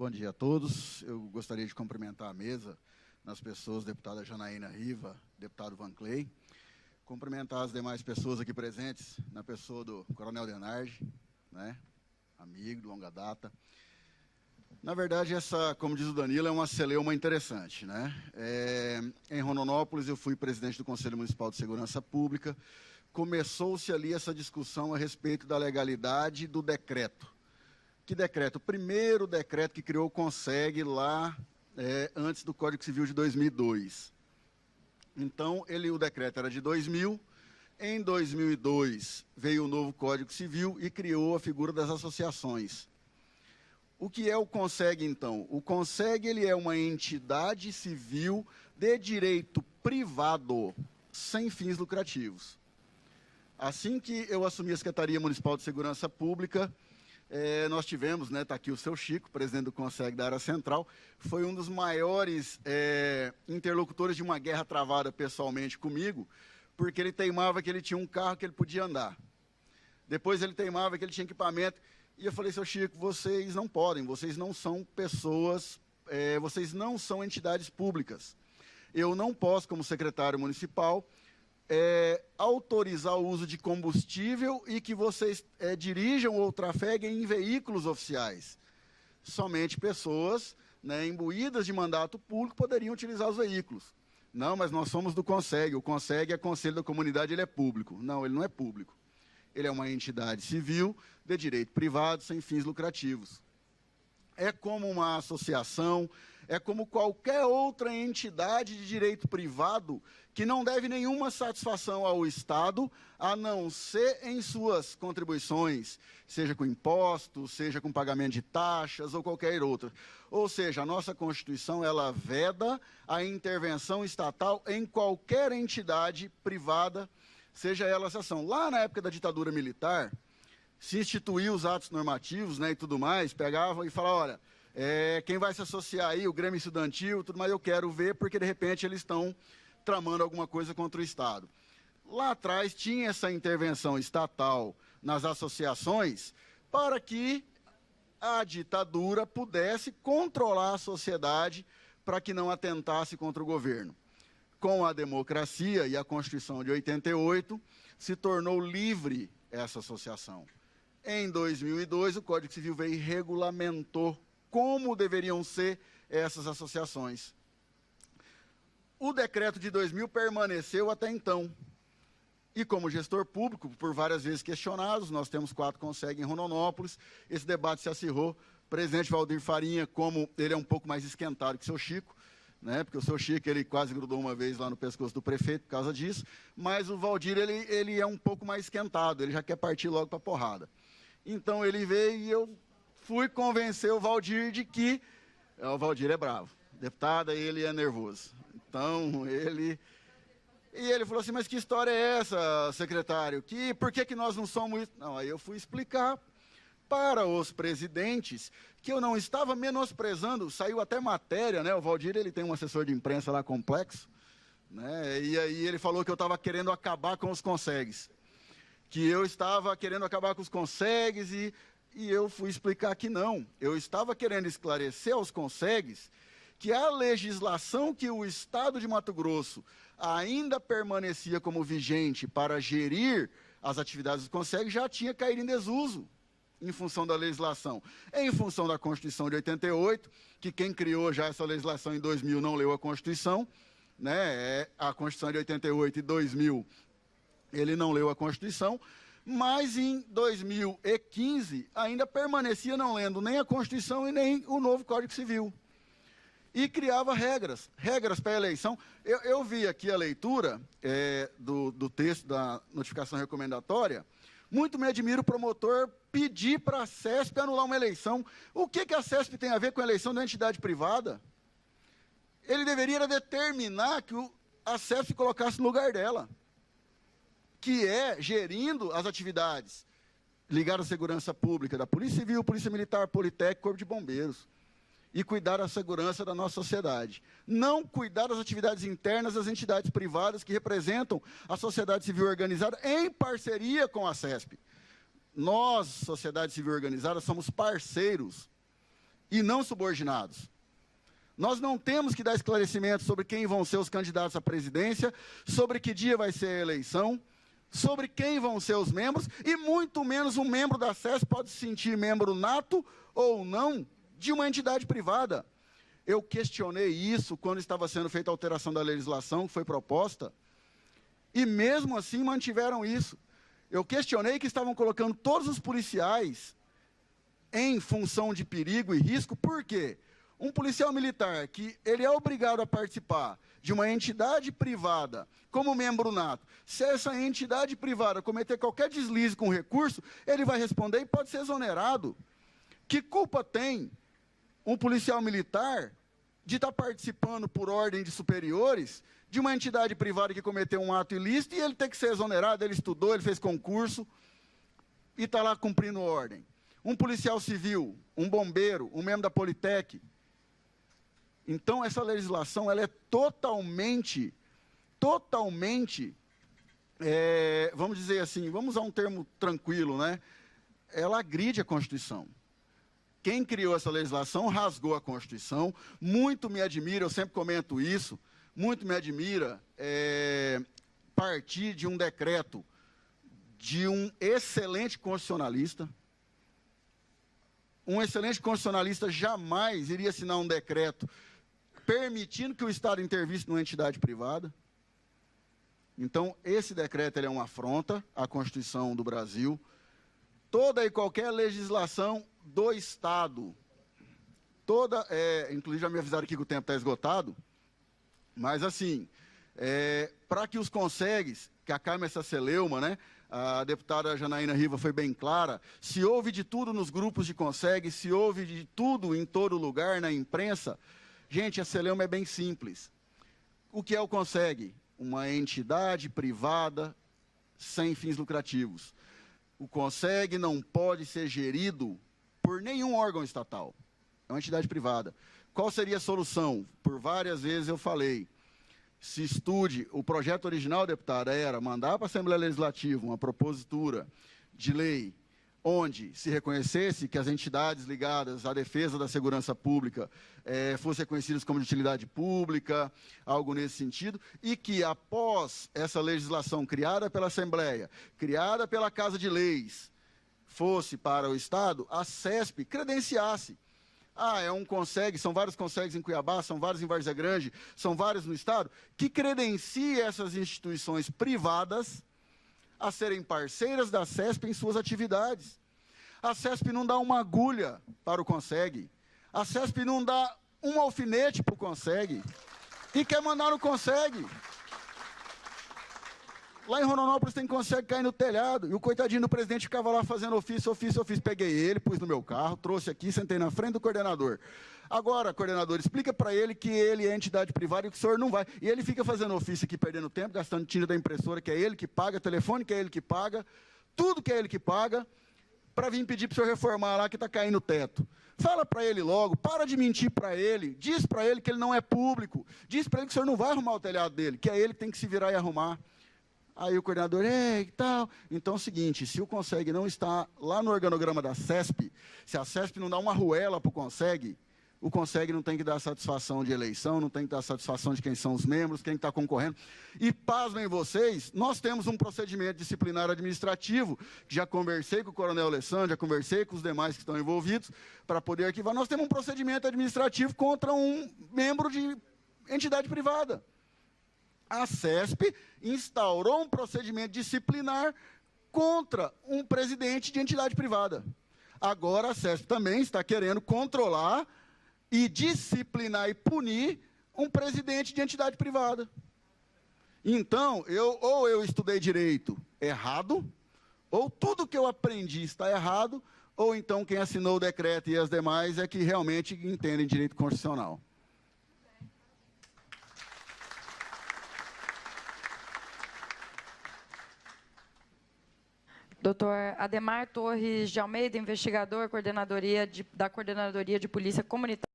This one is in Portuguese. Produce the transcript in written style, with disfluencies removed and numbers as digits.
Bom dia a todos. Eu gostaria de cumprimentar a mesa, nas pessoas, deputada Janaína Riva, deputado Van Clay, cumprimentar as demais pessoas aqui presentes, na pessoa do Coronel Denardi, né, amigo de longa data. Na verdade, essa, como diz o Danilo, é uma celeuma interessante, né? Em Rondonópolis, eu fui presidente do Conselho Municipal de Segurança Pública. Começou-se ali essa discussão a respeito da legalidade do decreto. Que decreto? O primeiro decreto que criou o CONSEG lá antes do Código Civil de 2002. Então, o decreto era de 2000. Em 2002, veio o novo Código Civil e criou a figura das associações. O que é o CONSEG, então? O CONSEG ele é uma entidade civil de direito privado, sem fins lucrativos. Assim que eu assumi a Secretaria Municipal de Segurança Pública, nós tivemos, né, está aqui o seu Chico, presidente do CONSEG da área central, foi um dos maiores interlocutores de uma guerra travada pessoalmente comigo, porque ele teimava que ele tinha um carro que ele podia andar. Depois ele teimava que ele tinha equipamento. E eu falei, seu Chico, vocês não podem, vocês não são pessoas, vocês não são entidades públicas. Eu não posso, como secretário municipal, autorizar o uso de combustível e que vocês dirijam ou trafeguem em veículos oficiais. Somente pessoas, né, imbuídas de mandato público poderiam utilizar os veículos. Não, mas nós somos do CONSEG, o CONSEG é Conselho da Comunidade, ele é público. Não, ele não é público. Ele é uma entidade civil de direito privado, sem fins lucrativos. É como uma associação, é como qualquer outra entidade de direito privado que não deve nenhuma satisfação ao Estado, a não ser em suas contribuições, seja com impostos, seja com pagamento de taxas ou qualquer outra. Ou seja, a nossa Constituição, ela veda a intervenção estatal em qualquer entidade privada, seja ela associação. Lá na época da ditadura militar, se instituiu os atos normativos, né, e tudo mais, pegavam e falavam, olha, quem vai se associar aí, o Grêmio Estudantil, tudo mais, eu quero ver, porque de repente eles estão tramando alguma coisa contra o Estado. Lá atrás tinha essa intervenção estatal nas associações para que a ditadura pudesse controlar a sociedade para que não atentasse contra o governo. Com a democracia e a Constituição de 88, se tornou livre essa associação. Em 2002, o Código Civil veio e regulamentou como deveriam ser essas associações. O decreto de 2000 permaneceu até então. E como gestor público, por várias vezes questionados, nós temos 4 CONSEG em Rondonópolis, esse debate se acirrou. O presidente Valdir Farinha, como ele é um pouco mais esquentado que o seu Chico, né, porque o seu Chico ele quase grudou uma vez lá no pescoço do prefeito por causa disso, mas o Valdir ele é um pouco mais esquentado, ele já quer partir logo para a porrada. Então ele veio e eu fui convencer o Valdir de que o Valdir é bravo, deputada, ele é nervoso. Então ele falou assim, mas que história é essa, secretário? Por que nós não somos... Não, aí eu fui explicar para os presidentes que eu não estava menosprezando, saiu até matéria, né? O Valdir ele tem um assessor de imprensa lá complexo, né? E aí ele falou que eu estava querendo acabar com os CONSEGs, que eu estava querendo acabar com os CONSEGs e eu fui explicar que não. Eu estava querendo esclarecer aos CONSEGs que a legislação que o Estado de Mato Grosso ainda permanecia como vigente para gerir as atividades do CONSEG já tinha caído em desuso, em função da legislação. Em função da Constituição de 88, que quem criou já essa legislação em 2000 não leu a Constituição, né? A Constituição de 88 e 2000, ele não leu a Constituição, mas em 2015 ainda permanecia não lendo nem a Constituição e nem o novo Código Civil. E criava regras para a eleição. Eu vi aqui a leitura do texto da notificação recomendatória. Muito me admira o promotor pedir para a CESP anular uma eleição. O que a CESP tem a ver com a eleição da entidade privada? Ele deveria determinar que a CESP colocasse no lugar dela, que é gerindo as atividades ligadas à segurança pública, da Polícia Civil, Polícia Militar, Politécnico, Corpo de Bombeiros, e cuidar da segurança da nossa sociedade. Não cuidar das atividades internas das entidades privadas que representam a sociedade civil organizada em parceria com a CESP. Nós, sociedade civil organizada, somos parceiros e não subordinados. Nós não temos que dar esclarecimentos sobre quem vão ser os candidatos à presidência, sobre que dia vai ser a eleição, sobre quem vão ser os membros, e muito menos um membro da SESP pode se sentir membro nato ou não de uma entidade privada. Eu questionei isso quando estava sendo feita a alteração da legislação que foi proposta, e mesmo assim mantiveram isso. Eu questionei que estavam colocando todos os policiais em função de perigo e risco, por quê? Um policial militar que ele é obrigado a participar de uma entidade privada como membro nato, se essa entidade privada cometer qualquer deslize com recurso, ele vai responder e pode ser exonerado. Que culpa tem um policial militar de estar participando por ordem de superiores de uma entidade privada que cometeu um ato ilícito e ele ter que ser exonerado? Ele estudou, ele fez concurso e está lá cumprindo ordem. Um policial civil, um bombeiro, um membro da Politec. Então, essa legislação ela é totalmente, vamos dizer assim, vamos usar um termo tranquilo, né? Ela agride a Constituição. Quem criou essa legislação rasgou a Constituição. Muito me admira, eu sempre comento isso, muito me admira partir de um decreto de um excelente constitucionalista. Um excelente constitucionalista jamais iria assinar um decreto permitindo que o Estado intervisse numa entidade privada. Então, esse decreto ele é uma afronta à Constituição do Brasil. Toda e qualquer legislação do Estado, inclusive já me avisaram aqui que o tempo está esgotado, mas assim, para que os consegues, que a Carmen essa celeuma, né? A deputada Janaína Riva foi bem clara, se houve de tudo nos grupos de consegue, se houve de tudo em todo lugar, na imprensa. Gente, a celeuma é bem simples. O que é o consegue? Uma entidade privada sem fins lucrativos. O consegue não pode ser gerido por nenhum órgão estatal. É uma entidade privada. Qual seria a solução? Por várias vezes eu falei. Se estude, o projeto original, deputada, era mandar para a Assembleia Legislativa uma propositura de lei onde se reconhecesse que as entidades ligadas à defesa da segurança pública fossem reconhecidas como de utilidade pública, algo nesse sentido, e que após essa legislação criada pela Assembleia, criada pela Casa de Leis, fosse para o Estado, a CESP credenciasse. É um consegue, são vários consegues em Cuiabá, são vários em Várzea Grande, são vários no Estado, que credencie essas instituições privadas a serem parceiras da CESP em suas atividades. A CESP não dá uma agulha para o consegue. A CESP não dá um alfinete para o consegue. E quer mandar no consegue. Lá em Rondonópolis tem consegue cair no telhado. E o coitadinho do presidente ficava lá fazendo ofício. Peguei ele, pus no meu carro, trouxe aqui, sentei na frente do coordenador. Agora, coordenador, explica para ele que ele é entidade privada e que o senhor não vai. E ele fica fazendo ofício aqui, perdendo tempo, gastando tinta da impressora, que é ele que paga, telefone que é ele que paga, tudo que é ele que paga, para vir pedir para o senhor reformar lá que está caindo o teto. Fala para ele logo, para de mentir para ele, diz para ele que ele não é público, diz para ele que o senhor não vai arrumar o telhado dele, que é ele que tem que se virar e arrumar. Aí o coordenador, e tal. Então é o seguinte, se o consegue não está lá no organograma da CESP, se a CESP não dá uma arruela para o consegue não tem que dar satisfação de eleição, não tem que dar satisfação de quem são os membros, quem está concorrendo. E pasmem vocês, nós temos um procedimento disciplinar administrativo, que já conversei com o coronel Alessandro, já conversei com os demais que estão envolvidos, para poder arquivar. Nós temos um procedimento administrativo contra um membro de entidade privada. A CESP instaurou um procedimento disciplinar contra um presidente de entidade privada. Agora a CESP também está querendo controlar e disciplinar e punir um presidente de entidade privada. Então, ou eu estudei direito errado, ou tudo que eu aprendi está errado, ou então quem assinou o decreto e as demais é que realmente entendem direito constitucional. Doutor Ademar Torres de Almeida, investigador da Coordenadoria de Polícia Comunitária.